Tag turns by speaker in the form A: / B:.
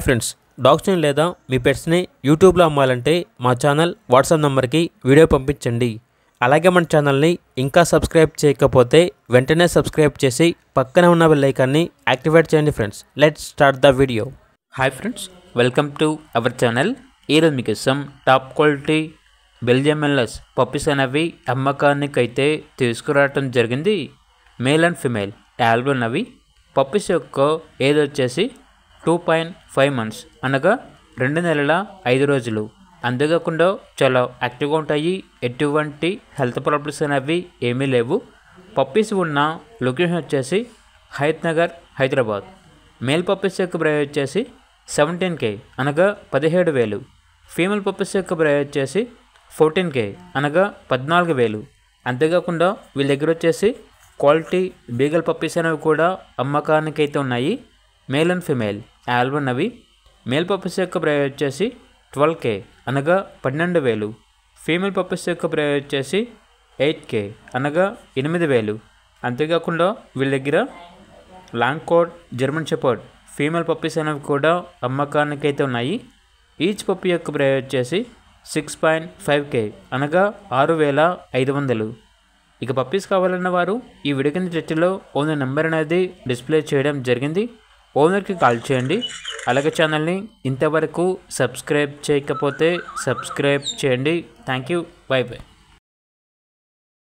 A: Friends, డాగ్స్ని లేదా మీ పెట్స్ని యూట్యూబ్లో అమ్మాలంటే మా ఛానల్ వాట్సాప్ నెంబర్కి వీడియో పంపించండి. అలాగే మన ఛానల్ని ఇంకా సబ్స్క్రైబ్ చేయకపోతే వెంటనే సబ్స్క్రైబ్ చేసి పక్కనే ఉన్న బెల్ ఐకాన్ని యాక్టివేట్ చేయండి. Friends, let's start the video. Hi friends, welcome to our channel. ఈరోజు మీకోసం top quality Belgium LS puppies అనేవి అమ్మకానికి అయితే తీసుకురావటం జరిగింది. మేల్ అండ్ ఫిమేల్ యాల్బో అవి పప్పీస్ యొక్క ఏజ్ వచ్చేసి 2.5 months అనగా 2 నెలల 5 రోజులు. అంతేకాకుండా చాలా యాక్టివ్గా ఉంటాయి. ఎటువంటి హెల్త్ ప్రాబ్లమ్స్ అనేవి ఏమీ లేవు. పప్పీస్ ఉన్న లొకేషన్ వచ్చేసి హయత్ నగర్, హైదరాబాద్. మేల్ పప్పీస్ యొక్క ప్రైస్ వచ్చేసి 17K అనగా 17,000. ఫీమేల్ పప్పీస్ యొక్క ప్రైస్ వచ్చేసి 14K అనగా 14,000. అంతేకాకుండా వీళ్ళ దగ్గర వచ్చేసి క్వాలిటీ బీగల్ పప్పీస్ అనేవి కూడా అమ్మకానికి అయితే ఉన్నాయి. మేల్ అండ్ ఫిమేల్ ఆల్బన్ అవి. మేల్ పప్పీస్ యొక్క ప్రైస్ వచ్చేసి 12K అనగా 12,000. ఫీమేల్ పప్పీస్ యొక్క ప్రైస్ వచ్చేసి 8K అనగా 8,000. అంతేకాకుండా వీళ్ళ దగ్గర long coat, German shepherd female puppies అనేవి కూడా అమ్మకానికి అయితే ఉన్నాయి. ఈచ్ పప్పీ యొక్క ప్రైస్ వచ్చేసి 6.5K అనగా 6,500. ఇక పప్పీస్ కావాలన్న వారు ఈ వీడియో కింద టైటిల్లో ఓనర్ నెంబర్ అనేది డిస్ప్లే చేయడం జరిగింది. ఓనర్కి కాల్ చేయండి. అలాగే ఛానల్ని ఇంతవరకు సబ్స్క్రైబ్ చేయకపోతే సబ్స్క్రైబ్ చేయండి. Thank you. By by.